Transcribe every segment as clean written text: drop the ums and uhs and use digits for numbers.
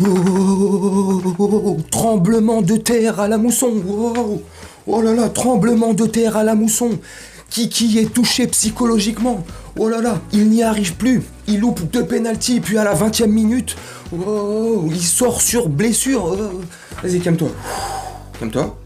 Oh, tremblement de terre à la mousson. Wow. Oh là là, tremblement de terre à la mousson. Kiki est touché psychologiquement. Oh là là, il n'y arrive plus. Il loupe 2 pénaltys, puis à la 20e minute, oh, il sort sur blessure. Oh. Vas-y, calme-toi. Calme-toi.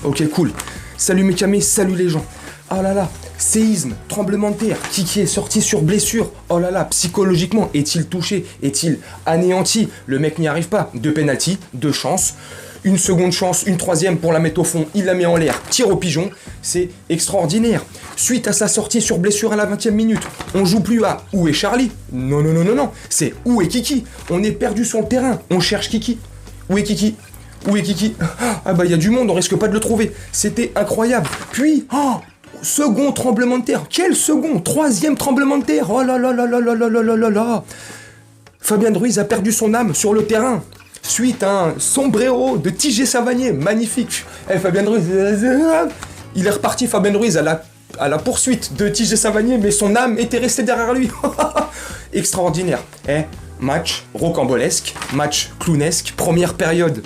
Ok, cool. Salut mes camés, salut les gens. Oh là là, séisme, tremblement de terre, Kiki est sorti sur blessure. Oh là là, psychologiquement, est-il touché? Est-il anéanti? Le mec n'y arrive pas. 2 pénaltys, 2 chances. Une seconde chance, une troisième pour la mettre au fond, il la met en l'air, tir au pigeon, c'est extraordinaire. Suite à sa sortie sur blessure à la 20e minute, on joue plus à où est Charlie? Non, non, non, non, non, c'est où est Kiki? On est perdu sur le terrain, on cherche Kiki. Où est Kiki? Où est Kiki? Ah bah il y a du monde, on risque pas de le trouver. C'était incroyable. Puis, second tremblement de terre. Quel second? 3e tremblement de terre. Oh là là là là là là là là là là. Fabien Ruiz a perdu son âme sur le terrain. Suite à un sombrero de TJ Savanier, magnifique. Fabien Ruiz, il est reparti, Fabien Ruiz, à la poursuite de TJ Savanier, mais son âme était restée derrière lui. Extraordinaire. Match rocambolesque, match clownesque, première période.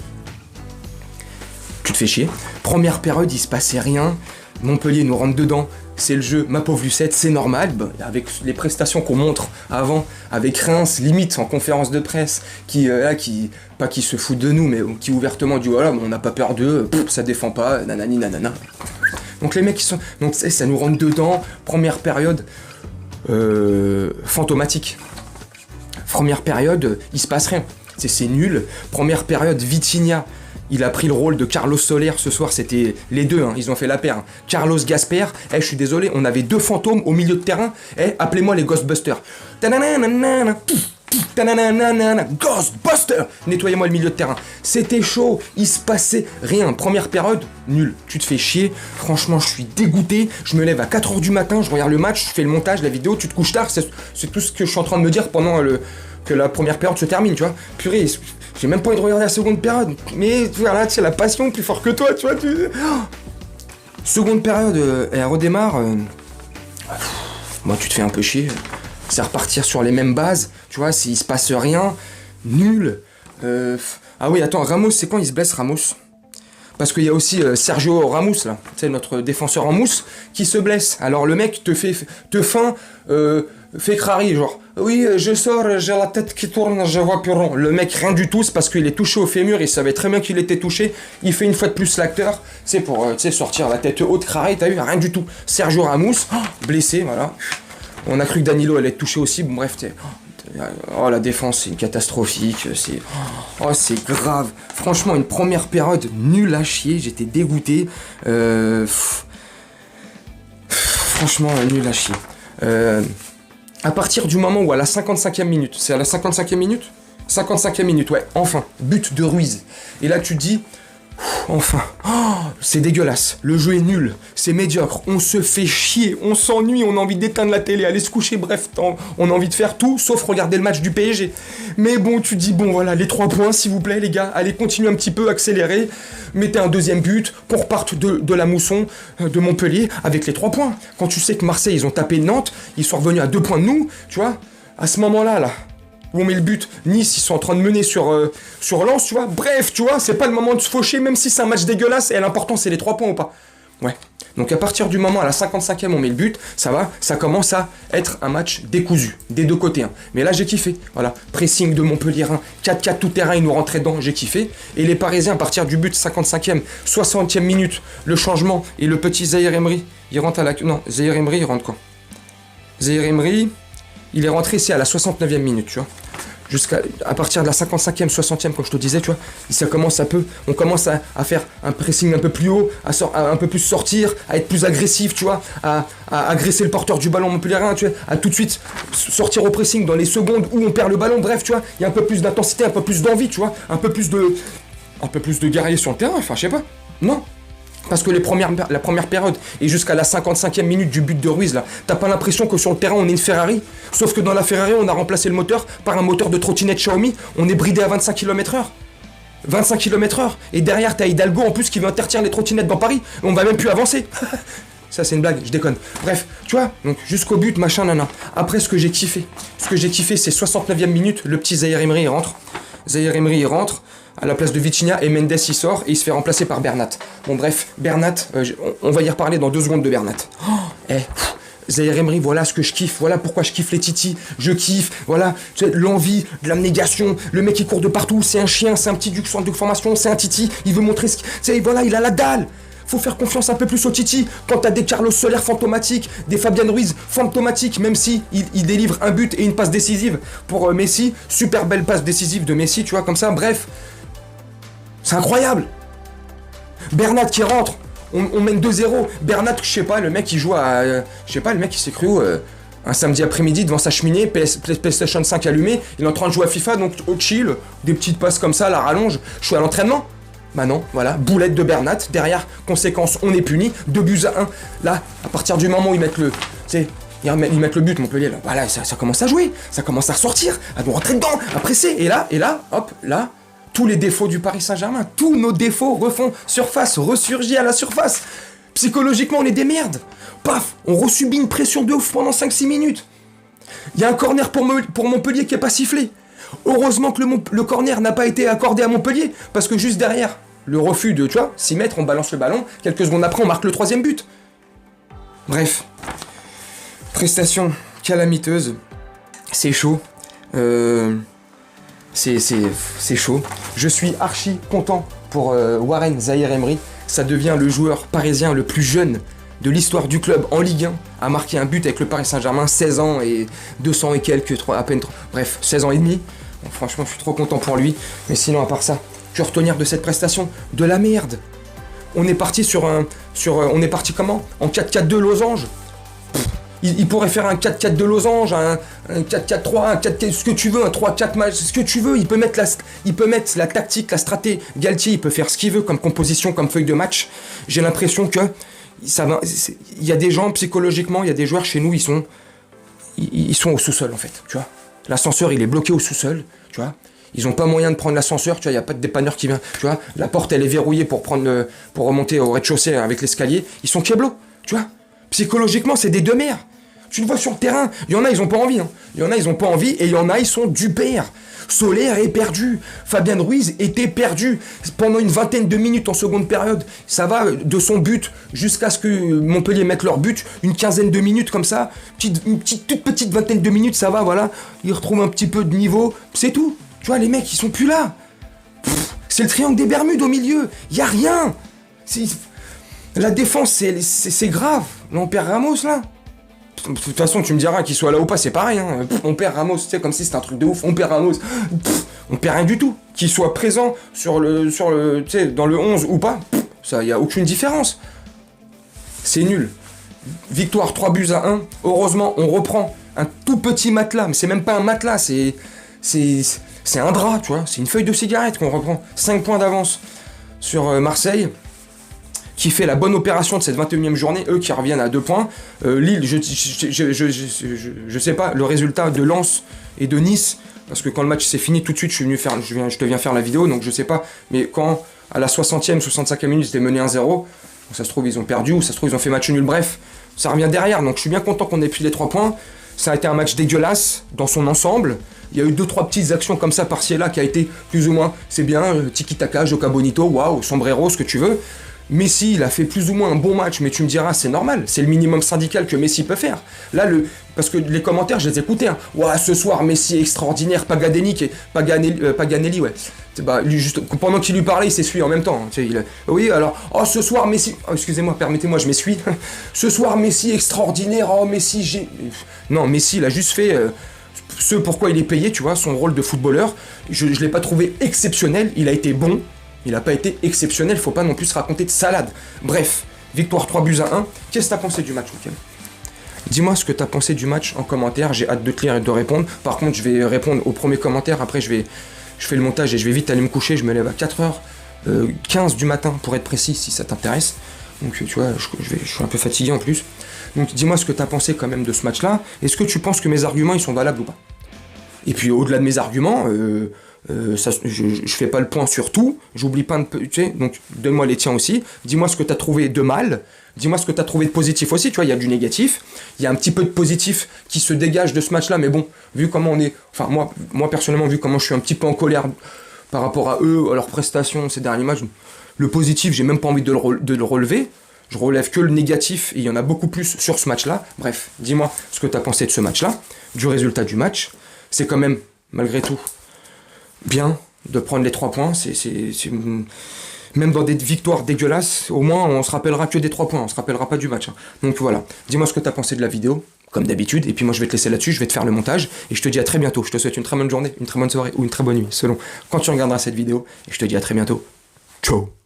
Tu te fais chier. Première période, il se passait rien. Montpellier nous rentre dedans. C'est le jeu, ma pauvre Lucette, c'est normal, avec les prestations qu'on montre avant, avec Reims, limite en conférence de presse, pas qui se foutent de nous, mais qui ouvertement dit voilà, on n'a pas peur d'eux, ça défend pas, nanani nanana. Donc les mecs qui sont. Donc ça nous rentre dedans, première période fantomatique. Première période, il se passe rien. C'est nul. Première période, Vitinha. Il a pris le rôle de Carlos Soler ce soir, c'était les deux, ils ont fait la paire. Carlos Gasper, je suis désolé, on avait 2 fantômes au milieu de terrain, appelez-moi les Ghostbusters. Ghostbusters, nettoyez-moi le milieu de terrain. C'était chaud, il se passait rien. Première période, nul. Tu te fais chier, franchement je suis dégoûté, je me lève à 4h du matin, je regarde le match, je fais le montage, la vidéo, tu te couches tard, c'est tout ce que je suis en train de me dire pendant que la première période se termine, tu vois. Purée, j'ai même pas envie de regarder la seconde période, mais voilà, c'est la passion plus fort que toi, tu vois. Seconde période, elle redémarre. Moi, tu te fais un peu chier. C'est repartir sur les mêmes bases, tu vois, s'il se passe rien, nul. Ah oui, attends, Ramos, c'est quand il se blesse, Ramos? Parce qu'il y a aussi Sergio Ramos, là, tu sais, notre défenseur en mousse, qui se blesse. Alors le mec te feint, fait crari, genre, oui, je sors, j'ai la tête qui tourne, je vois plus rond. Le mec, rien du tout, c'est parce qu'il est touché au fémur, il savait très bien qu'il était touché, il fait une fois de plus l'acteur, c'est pour, sortir la tête haute, crari, t'as vu, rien du tout. Sergio Ramos, blessé, voilà. On a cru que Danilo allait être touché aussi, bon bref, oh la défense c'est catastrophique, c'est grave. Franchement une première période nulle à chier, j'étais dégoûté. Franchement nul à chier. À partir du moment où à la 55e minute, c'est à la 55e minute 55e minute, ouais, enfin, but de Ruiz. Et là tu te dis, enfin, c'est dégueulasse, le jeu est nul, c'est médiocre, on se fait chier, on s'ennuie, on a envie d'éteindre la télé, aller se coucher, bref, on a envie de faire tout, sauf regarder le match du PSG. Mais bon, tu dis, bon voilà, les 3 points, s'il vous plaît les gars, allez, continuez un petit peu, accélérez, mettez un deuxième but, qu'on reparte de la mousson de Montpellier avec les 3 points. Quand tu sais que Marseille, ils ont tapé Nantes, ils sont revenus à 2 points de nous, tu vois, à ce moment-là, là, où on met le but, Nice, ils sont en train de mener sur Lens, tu vois. Bref, tu vois, c'est pas le moment de se faucher, même si c'est un match dégueulasse, et l'important, c'est les 3 points ou pas. Ouais. Donc à partir du moment, à la 55e, on met le but, ça commence à être un match décousu, des deux côtés. Mais là, j'ai kiffé. Voilà, pressing de Montpellier, 4-4 tout terrain, ils nous rentraient dedans, j'ai kiffé. Et les Parisiens, à partir du but, 55e, 60e minute, le changement, et le petit Zahir Emery, il rentre à la... Non, Zahir Emery, il rentre quoi? Zahir Emery, il est rentré ici à la 69e minute, tu vois. À partir de la 55e, 60e, comme je te disais, tu vois, on commence à faire un pressing un peu plus haut, à un peu plus sortir, à être plus agressif, tu vois, à agresser le porteur du ballon montpelliérain, tu vois, à tout de suite sortir au pressing dans les secondes où on perd le ballon, bref, tu vois, il y a un peu plus d'intensité, un peu plus d'envie, tu vois, un peu plus de guerrier sur le terrain, enfin, je sais pas, non. Parce que la première période et jusqu'à la 55e minute du but de Ruiz, là, t'as pas l'impression que sur le terrain on est une Ferrari? Sauf que dans la Ferrari, on a remplacé le moteur par un moteur de trottinette Xiaomi, on est bridé à 25 km/h. 25 km/h. Et derrière, t'as Hidalgo en plus qui veut interdire les trottinettes dans Paris. On va même plus avancer. Ça, c'est une blague, je déconne. Bref, tu vois, donc jusqu'au but, machin, nana. Après, ce que j'ai kiffé, c'est 69e minute, le petit Zahir Emery, il rentre. Zahir Emery il rentre à la place de Vitinha et Mendes il sort et il se fait remplacer par Bernat. Bon bref, Bernat, on va y reparler dans 2 secondes de Bernat. Zahir Emery, voilà ce que je kiffe, voilà pourquoi je kiffe les titis, je kiffe, voilà, tu sais, l'envie, de l'abnégation, le mec qui court de partout, c'est un chien, c'est un petit du centre de formation, c'est un titi, il veut montrer ce qu'il... Tu sais, voilà, il a la dalle. Faut faire confiance un peu plus au Titi. Quand t'as des Carlos Soler fantomatiques, des Fabian Ruiz fantomatiques, même si il délivre un but et une passe décisive pour Messi, super belle passe décisive de Messi, tu vois, comme ça, bref. C'est incroyable. Bernat qui rentre, on mène 2-0. Bernat, je sais pas, le mec il joue à... je sais pas, le mec il s'est cru où un samedi après-midi devant sa cheminée, PlayStation 5 allumé, il est en train de jouer à FIFA, donc au chill, des petites passes comme ça, à la rallonge, je suis à l'entraînement. Bah non, voilà, boulette de Bernat, derrière, conséquence, on est puni, 2-1. Là, à partir du moment où ils mettent le... Tu sais, ils mettent le but, Montpellier, là, voilà, ça commence à jouer, ça commence à ressortir, à nous rentrer dedans, à presser, et là, hop, là, tous les défauts du Paris Saint-Germain, tous nos défauts refont surface, ressurgit à la surface. Psychologiquement, on est des merdes. Paf, on resubit une pression de ouf pendant 5-6 minutes. Il y a un corner pour Montpellier qui est pas sifflé. Heureusement que le corner n'a pas été accordé à Montpellier, parce que juste derrière, le refus de, tu vois, 6 mètres, on balance le ballon, quelques secondes après, on marque le 3e but. Bref, prestation calamiteuse, c'est chaud, c'est chaud. Je suis archi content pour Warren Zahir Emery, ça devient le joueur parisien le plus jeune de l'histoire du club en Ligue 1 à marquer un but avec le Paris Saint-Germain, 16 ans et 200 et quelques, à peine, bref, 16 ans et demi. Bon, franchement, je suis trop content pour lui. Mais sinon, à part ça, que retenir de cette prestation? De la merde. On est parti on est parti comment? En 4-4-2 losange. Il pourrait faire un 4-4 de losange, un 4-4-3, un 4 ce que tu veux, un 3-4 match, ce que tu veux. Il peut mettre la tactique, la stratégie. Galtier, il peut faire ce qu'il veut comme composition, comme feuille de match. J'ai l'impression que il y a des gens, psychologiquement, il y a des joueurs chez nous, ils sont au sous-sol, en fait, tu vois. L'ascenseur, il est bloqué au sous-sol, tu vois. Ils n'ont pas moyen de prendre l'ascenseur, tu vois, il n'y a pas de dépanneur qui vient, tu vois. La porte, elle est verrouillée pour remonter au rez-de-chaussée avec l'escalier. Ils sont pieds-blocs, tu vois. Psychologiquement, c'est des deux-mères. Tu le vois sur le terrain, il y en a, ils ont pas envie. Hein. Il y en a, ils ont pas envie, et il y en a, ils sont du père. Soler est perdu. Fabian Ruiz était perdu. Pendant une vingtaine de minutes en seconde période, ça va de son but jusqu'à ce que Montpellier mette leur but, une quinzaine de minutes comme ça, toute petite vingtaine de minutes, ça va, voilà. Ils retrouvent un petit peu de niveau, c'est tout. Tu vois, les mecs, ils sont plus là. C'est le triangle des Bermudes au milieu. Il y a rien. La défense, c'est grave. Là, on perd Ramos, là. De toute façon, tu me diras qu'il soit là ou pas, c'est pareil. Hein. On perd Ramos, tu sais, comme si c'était un truc de ouf. On perd Ramos. On perd rien du tout. Qu'il soit présent tu sais, dans le 11 ou pas, ça, y a aucune différence. C'est nul. Victoire 3-1. Heureusement, on reprend un tout petit matelas. Mais c'est même pas un matelas, c'est un drap, tu vois. C'est une feuille de cigarette qu'on reprend. 5 points d'avance sur Marseille, qui fait la bonne opération de cette 21e journée, eux qui reviennent à 2 points. Lille, je sais pas le résultat de Lens et de Nice, parce que quand le match s'est fini, tout de suite je te viens faire la vidéo, donc je sais pas, mais quand à la 60e, 65e minute, c'était mené 1-0, ça se trouve ils ont perdu, ou ça se trouve ils ont fait match nul, bref, ça revient derrière, donc je suis bien content qu'on ait pris les 3 points. Ça a été un match dégueulasse dans son ensemble. Il y a eu 2-3 petites actions comme ça par-ci et là qui a été plus ou moins, c'est bien, tiki-taka, Joka Bonito, waouh, sombrero, ce que tu veux. Messi, il a fait plus ou moins un bon match, mais tu me diras, c'est normal, c'est le minimum syndical que Messi peut faire. Là, parce que les commentaires, je les écoutais. Hein. Ouah, ce soir, Messi extraordinaire, Paganelli, ouais. Bah, lui, juste, pendant qu'il lui parlait, il s'essuie en même temps. Hein. Tu sais, oui, alors, oh, ce soir, Messi... Oh, excusez-moi, permettez-moi, je m'essuie. Ce soir, Messi extraordinaire, oh, Messi, j'ai... Non, Messi, il a juste fait... ce pourquoi il est payé, tu vois, son rôle de footballeur. Je l'ai pas trouvé exceptionnel, il a été bon. Il n'a pas été exceptionnel, faut pas non plus se raconter de salade. Bref, victoire 3-1. Qu'est-ce que t'as pensé du match, Mickaël ? Dis-moi ce que t'as pensé du match en commentaire, j'ai hâte de te lire et de répondre. Par contre, je vais répondre au premier commentaire, après je fais le montage et je vais vite aller me coucher, je me lève à 4h15 du matin pour être précis si ça t'intéresse. Donc tu vois, je suis un peu fatigué en plus. Donc dis-moi ce que t'as pensé quand même de ce match-là. Est-ce que tu penses que mes arguments ils sont valables ou pas ? Et puis au-delà de mes arguments... je fais pas le point sur tout, j'oublie pas de, tu sais, donc donne-moi les tiens aussi, dis-moi ce que t'as trouvé de mal, dis-moi ce que t'as trouvé de positif aussi, tu vois, il y a du négatif, il y a un petit peu de positif qui se dégage de ce match-là, mais bon, vu comment on est, enfin moi personnellement, vu comment je suis un petit peu en colère par rapport à eux, à leurs prestations ces derniers matchs. Le positif, j'ai même pas envie de le relever. Je relève que le négatif, et il y en a beaucoup plus sur ce match-là. Bref, dis-moi ce que tu as pensé de ce match-là, du résultat du match. C'est quand même, malgré tout, bien de prendre les 3 points. Même dans des victoires dégueulasses, au moins on se rappellera que des 3 points, on se rappellera pas du match. Donc voilà, dis-moi ce que tu as pensé de la vidéo, comme d'habitude, et puis moi je vais te laisser là-dessus, je vais te faire le montage, et je te dis à très bientôt. Je te souhaite une très bonne journée, une très bonne soirée, ou une très bonne nuit, selon quand tu regarderas cette vidéo, et je te dis à très bientôt. Ciao.